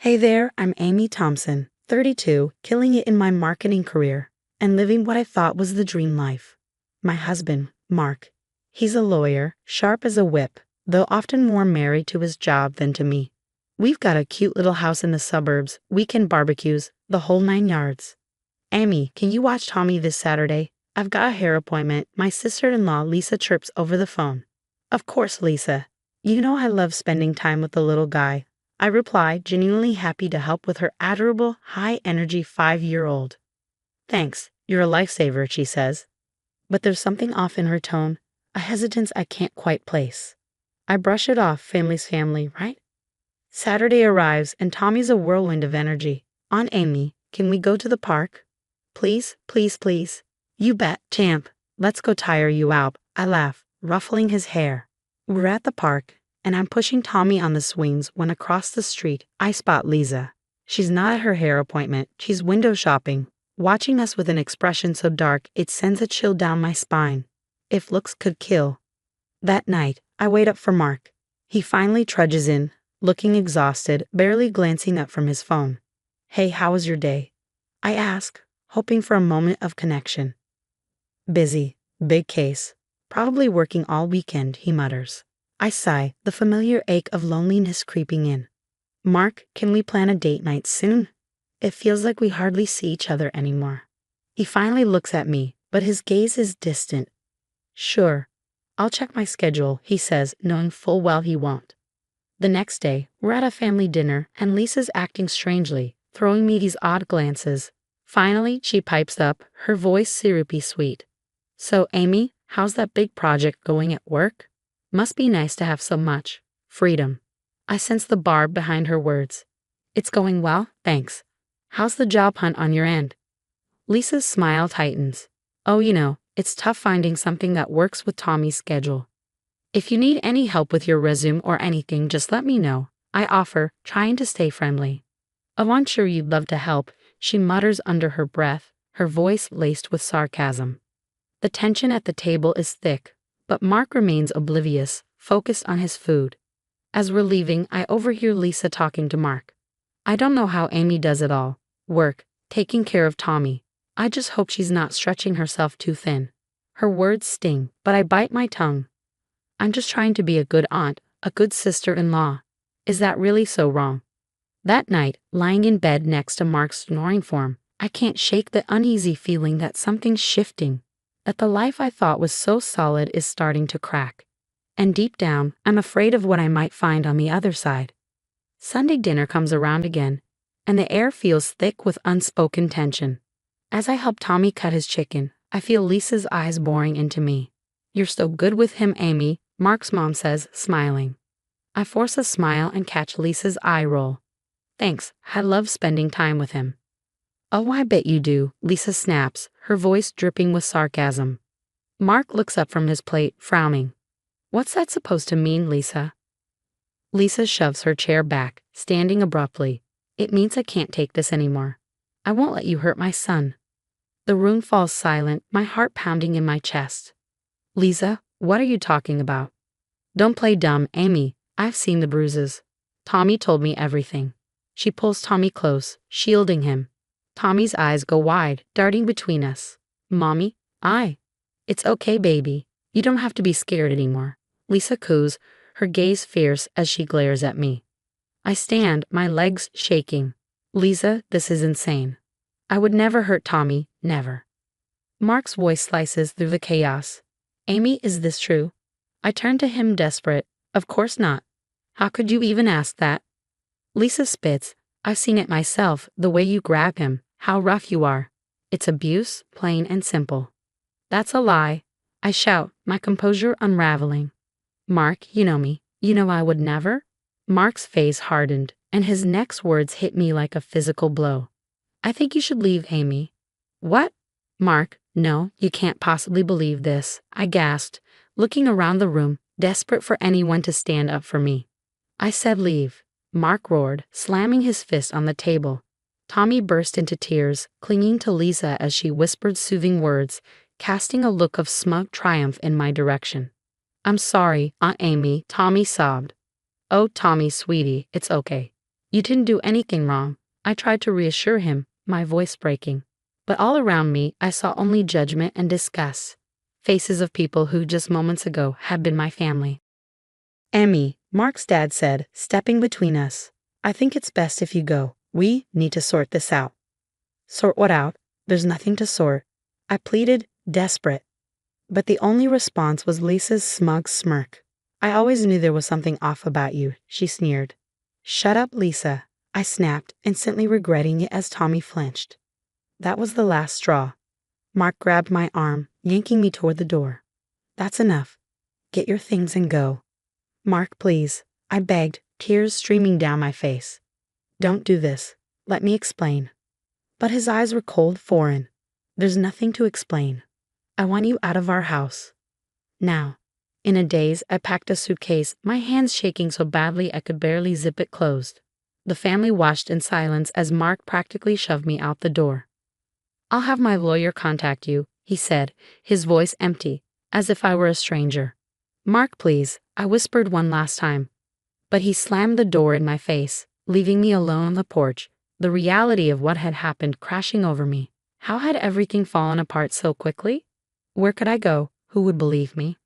Hey there, I'm Amy Thompson, 32, killing it in my marketing career, and living what I thought was the dream life. My husband, Mark. He's a lawyer, sharp as a whip, though often more married to his job than to me. We've got a cute little house in the suburbs, weekend barbecues, the whole 9 yards. Amy, can you watch Tommy this Saturday? I've got a hair appointment. My sister-in-law, Lisa, chirps over the phone. Of course, Lisa. You know I love spending time with the little guy. I reply, genuinely happy to help with her adorable, high-energy 5-year-old. Thanks, you're a lifesaver, she says. But there's something off in her tone, a hesitance I can't quite place. I brush it off, family's family, right? Saturday arrives, and Tommy's a whirlwind of energy. Aunt Amy, can we go to the park? Please, please, please. You bet, champ. Let's go tire you out, I laugh, ruffling his hair. We're at the park, and I'm pushing Tommy on the swings when across the street I spot Lisa. She's not at her hair appointment, she's window shopping, watching us with an expression so dark it sends a chill down my spine. If looks could kill. That night, I wait up for Mark. He finally trudges in, looking exhausted, barely glancing up from his phone. Hey, how was your day? I ask, hoping for a moment of connection. Busy, big case. Probably working all weekend, he mutters. I sigh, the familiar ache of loneliness creeping in. Mark, can we plan a date night soon? It feels like we hardly see each other anymore. He finally looks at me, but his gaze is distant. Sure. I'll check my schedule, he says, knowing full well he won't. The next day, we're at a family dinner, and Lisa's acting strangely, throwing me these odd glances. Finally, she pipes up, her voice syrupy sweet. So, Amy, how's that big project going at work? Must be nice to have so much freedom. I sense the barb behind her words. It's going well, thanks. How's the job hunt on your end? Lisa's smile tightens. Oh, it's tough finding something that works with Tommy's schedule. If you need any help with your resume or anything, just let me know, I offer, trying to stay friendly. Oh, I'm sure you'd love to help, she mutters under her breath, her voice laced with sarcasm. The tension at the table is thick, but Mark remains oblivious, focused on his food. As we're leaving, I overhear Lisa talking to Mark. I don't know how Amy does it all. Work, taking care of Tommy. I just hope she's not stretching herself too thin. Her words sting, but I bite my tongue. I'm just trying to be a good aunt, a good sister-in-law. Is that really so wrong? That night, lying in bed next to Mark's snoring form, I can't shake the uneasy feeling that something's shifting, that the life I thought was so solid is starting to crack. And deep down, I'm afraid of what I might find on the other side. Sunday dinner comes around again, and the air feels thick with unspoken tension. As I help Tommy cut his chicken, I feel Lisa's eyes boring into me. You're so good with him, Amy, Mark's mom says, smiling. I force a smile and catch Lisa's eye roll. Thanks, I love spending time with him. Oh, I bet you do, Lisa snaps, her voice dripping with sarcasm. Mark looks up from his plate, frowning. What's that supposed to mean, Lisa? Lisa shoves her chair back, standing abruptly. It means I can't take this anymore. I won't let you hurt my son. The room falls silent, my heart pounding in my chest. Lisa, what are you talking about? Don't play dumb, Amy. I've seen the bruises. Tommy told me everything. She pulls Tommy close, shielding him. Tommy's eyes go wide, darting between us. Mommy? It's okay, baby. You don't have to be scared anymore. Lisa coos, her gaze fierce as she glares at me. I stand, my legs shaking. Lisa, this is insane. I would never hurt Tommy, never. Mark's voice slices through the chaos. Amy, is this true? I turn to him desperate. Of course not. How could you even ask that? Lisa spits. I've seen it myself, the way you grab him, how rough you are. It's abuse, plain and simple. That's a lie. I shout, my composure unraveling. Mark, you know me. You know I would never? Mark's face hardened, and his next words hit me like a physical blow. I think you should leave, Amy. What? Mark, no, you can't possibly believe this, I gasped, looking around the room, desperate for anyone to stand up for me. I said leave. Mark roared, slamming his fist on the table. Tommy burst into tears, clinging to Lisa as she whispered soothing words, casting a look of smug triumph in my direction. I'm sorry, Aunt Amy, Tommy sobbed. Oh, Tommy, sweetie, it's okay. You didn't do anything wrong. I tried to reassure him, my voice breaking. But all around me, I saw only judgment and disgust. Faces of people who just moments ago had been my family. Emmy, Mark's dad said, stepping between us. I think it's best if you go. We need to sort this out. Sort what out? There's nothing to sort. I pleaded, desperate. But the only response was Lisa's smug smirk. I always knew there was something off about you, she sneered. Shut up, Lisa, I snapped, instantly regretting it as Tommy flinched. That was the last straw. Mark grabbed my arm, yanking me toward the door. That's enough. Get your things and go. Mark, please, I begged, tears streaming down my face. Don't do this. Let me explain. But his eyes were cold, foreign. There's nothing to explain. I want you out of our house. Now. In a daze, I packed a suitcase, my hands shaking so badly I could barely zip it closed. The family watched in silence as Mark practically shoved me out the door. I'll have my lawyer contact you, he said, his voice empty, as if I were a stranger. Mark, please, I whispered one last time. But he slammed the door in my face, leaving me alone on the porch, the reality of what had happened crashing over me. How had everything fallen apart so quickly? Where could I go? Who would believe me?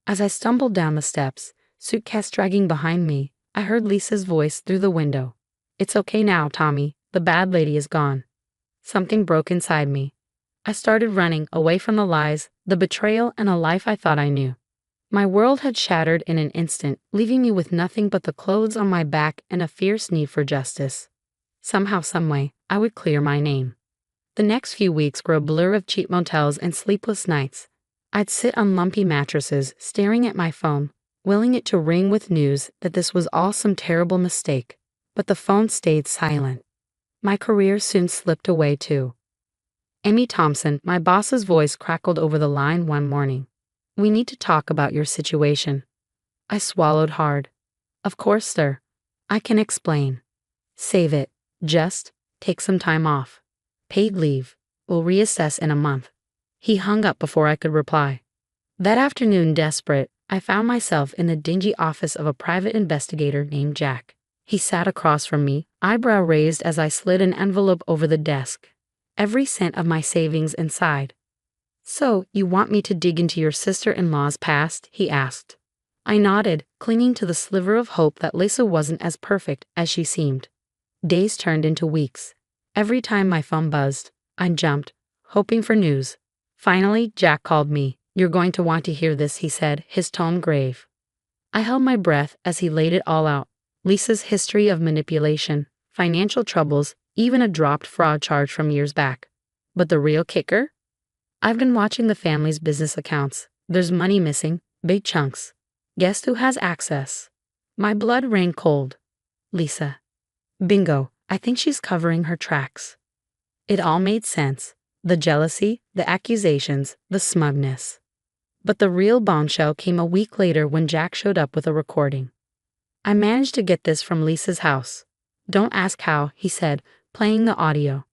As I stumbled down the steps, suitcase dragging behind me, I heard Lisa's voice through the window. It's okay now, Tommy. The bad lady is gone. Something broke inside me. I started running away from the lies, the betrayal, and a life I thought I knew. My world had shattered in an instant, leaving me with nothing but the clothes on my back and a fierce need for justice. Somehow, someway, I would clear my name. The next few weeks were a blur of cheap motels and sleepless nights. I'd sit on lumpy mattresses, staring at my phone, willing it to ring with news that this was all some terrible mistake. But the phone stayed silent. My career soon slipped away too. Amy Thompson, my boss's voice crackled over the line one morning. We need to talk about your situation. I swallowed hard. Of course, sir. I can explain. Save it. Just take some time off. Paid leave. We'll reassess in a month. He hung up before I could reply. That afternoon, desperate, I found myself in the dingy office of a private investigator named Jack. He sat across from me, eyebrow raised as I slid an envelope over the desk. Every cent of my savings inside. So, you want me to dig into your sister-in-law's past? He asked. I nodded, clinging to the sliver of hope that Lisa wasn't as perfect as she seemed. Days turned into weeks. Every time my phone buzzed, I jumped, hoping for news. Finally, Jack called me. You're going to want to hear this, he said, his tone grave. I held my breath as he laid it all out. Lisa's history of manipulation, financial troubles, even a dropped fraud charge from years back. But the real kicker? I've been watching the family's business accounts. There's money missing, big chunks. Guess who has access? My blood ran cold. Lisa. Bingo, I think she's covering her tracks. It all made sense. The jealousy, the accusations, the smugness. But the real bombshell came a week later when Jack showed up with a recording. I managed to get this from Lisa's house. Don't ask how, he said, playing the audio.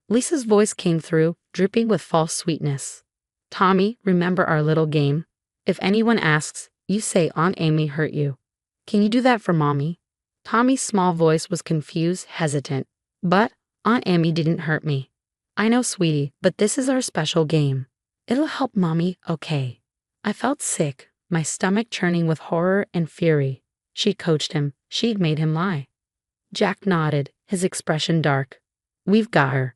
Lisa's voice came through, dripping with false sweetness. Tommy, remember our little game? If anyone asks, you say Aunt Amy hurt you. Can you do that for Mommy? Tommy's small voice was confused, hesitant. But Aunt Amy didn't hurt me. I know, sweetie, but this is our special game. It'll help Mommy, okay? I felt sick, my stomach churning with horror and fury. She coached him. She'd made him lie. Jack nodded, his expression dark. We've got her.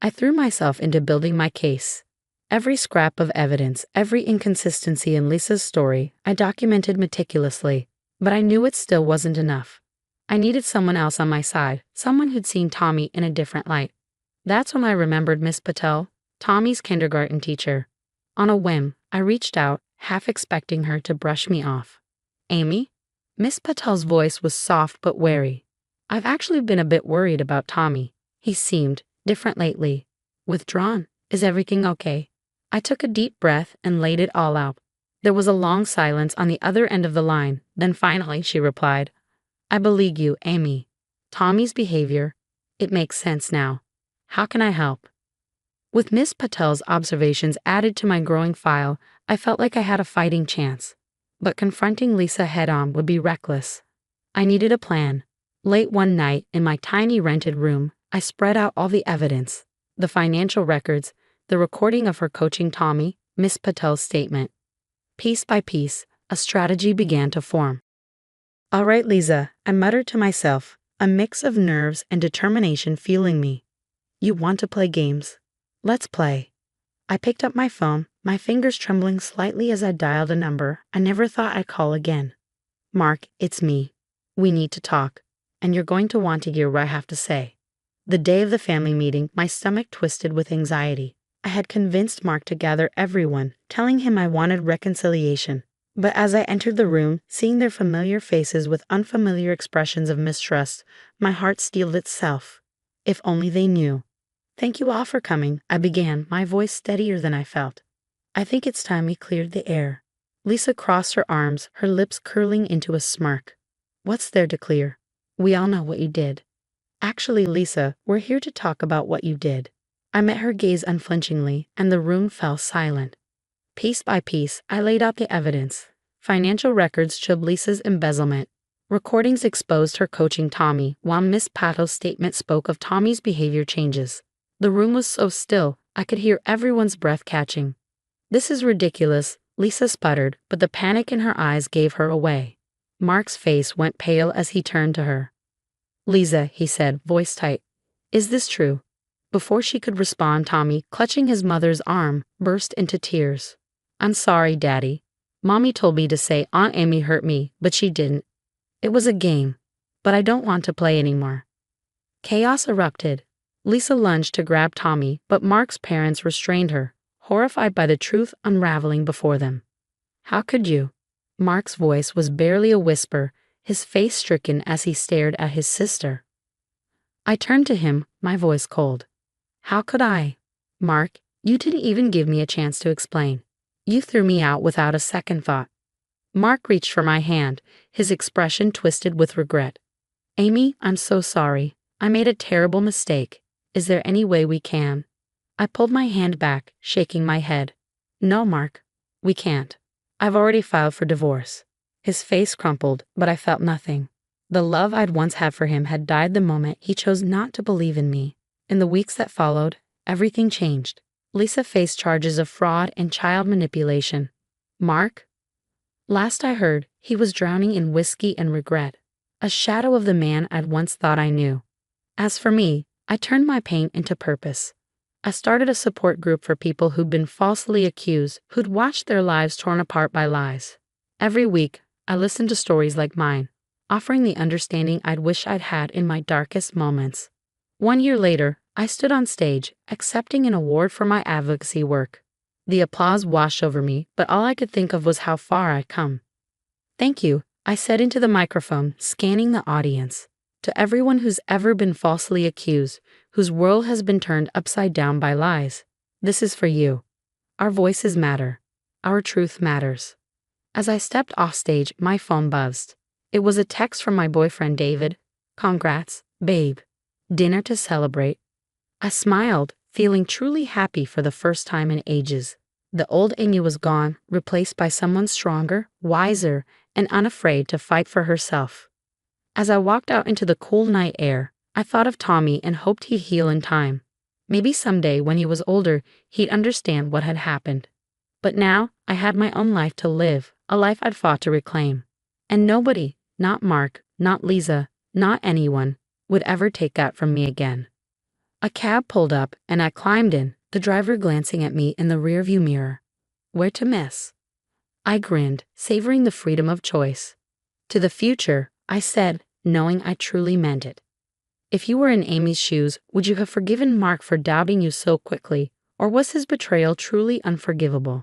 I threw myself into building my case. Every scrap of evidence, every inconsistency in Lisa's story, I documented meticulously, but I knew it still wasn't enough. I needed someone else on my side, someone who'd seen Tommy in a different light. That's when I remembered Miss Patel, Tommy's kindergarten teacher. On a whim, I reached out, half expecting her to brush me off. Amy? Miss Patel's voice was soft but wary. I've actually been a bit worried about Tommy. He seemed different lately. Withdrawn. Is everything okay? I took a deep breath and laid it all out. There was a long silence on the other end of the line. Then finally she replied, I believe you, Amy. Tommy's behavior. It makes sense now. How can I help? With Miss Patel's observations added to my growing file, I felt like I had a fighting chance. But confronting Lisa head-on would be reckless. I needed a plan. Late one night, in my tiny rented room, I spread out all the evidence, the financial records, the recording of her coaching Tommy, Miss Patel's statement. Piece by piece, a strategy began to form. "All right, Lisa," I muttered to myself, a mix of nerves and determination fueling me. "You want to play games? Let's play." I picked up my phone, my fingers trembling slightly as I dialed a number I never thought I'd call again. "Mark, it's me. We need to talk, and you're going to want to hear what I have to say." The day of the family meeting, my stomach twisted with anxiety. I had convinced Mark to gather everyone, telling him I wanted reconciliation. But as I entered the room, seeing their familiar faces with unfamiliar expressions of mistrust, my heart steeled itself. If only they knew. "Thank you all for coming," I began, my voice steadier than I felt. "I think it's time we cleared the air." Lisa crossed her arms, her lips curling into a smirk. "What's there to clear? We all know what you did." "Actually, Lisa, we're here to talk about what you did." I met her gaze unflinchingly, and the room fell silent. Piece by piece, I laid out the evidence. Financial records showed Lisa's embezzlement. Recordings exposed her coaching Tommy, while Miss Pato's statement spoke of Tommy's behavior changes. The room was so still, I could hear everyone's breath catching. "This is ridiculous," Lisa sputtered, but the panic in her eyes gave her away. Mark's face went pale as he turned to her. "Lisa," he said, voice tight, "is this true?" Before she could respond, Tommy, clutching his mother's arm, burst into tears. "I'm sorry, Daddy. Mommy told me to say Aunt Amy hurt me, but she didn't. It was a game. But I don't want to play anymore." Chaos erupted. Lisa lunged to grab Tommy, but Mark's parents restrained her, horrified by the truth unraveling before them. "How could you?" Mark's voice was barely a whisper, his face stricken as he stared at his sister. I turned to him, my voice cold. "How could I? Mark, you didn't even give me a chance to explain. You threw me out without a second thought." Mark reached for my hand, his expression twisted with regret. "Amy, I'm so sorry. I made a terrible mistake. Is there any way we can?" I pulled my hand back, shaking my head. "No, Mark. We can't. I've already filed for divorce." His face crumpled, but I felt nothing. The love I'd once had for him had died the moment he chose not to believe in me. In the weeks that followed, everything changed. Lisa faced charges of fraud and child manipulation. Mark? Last I heard, he was drowning in whiskey and regret, a shadow of the man I'd once thought I knew. As for me, I turned my pain into purpose. I started a support group for people who'd been falsely accused, who'd watched their lives torn apart by lies. Every week, I listened to stories like mine, offering the understanding I'd wish I'd had in my darkest moments. 1 year later, I stood on stage, accepting an award for my advocacy work. The applause washed over me, but all I could think of was how far I'd come. "Thank you," I said into the microphone, scanning the audience. "To everyone who's ever been falsely accused, whose world has been turned upside down by lies, this is for you. Our voices matter. Our truth matters." As I stepped off stage, my phone buzzed. It was a text from my boyfriend David. "Congrats, babe. Dinner to celebrate." I smiled, feeling truly happy for the first time in ages. The old Amy was gone, replaced by someone stronger, wiser, and unafraid to fight for herself. As I walked out into the cool night air, I thought of Tommy and hoped he'd heal in time. Maybe someday, when he was older, he'd understand what had happened. But now, I had my own life to live, a life I'd fought to reclaim. And nobody, not Mark, not Lisa, not anyone, would ever take that from me again. A cab pulled up, and I climbed in, the driver glancing at me in the rearview mirror. Where to miss? I grinned, savoring the freedom of choice. To the future, I said, knowing I truly meant it. If you were in Amy's shoes, would you have forgiven Mark for doubting you so quickly, or was his betrayal truly unforgivable?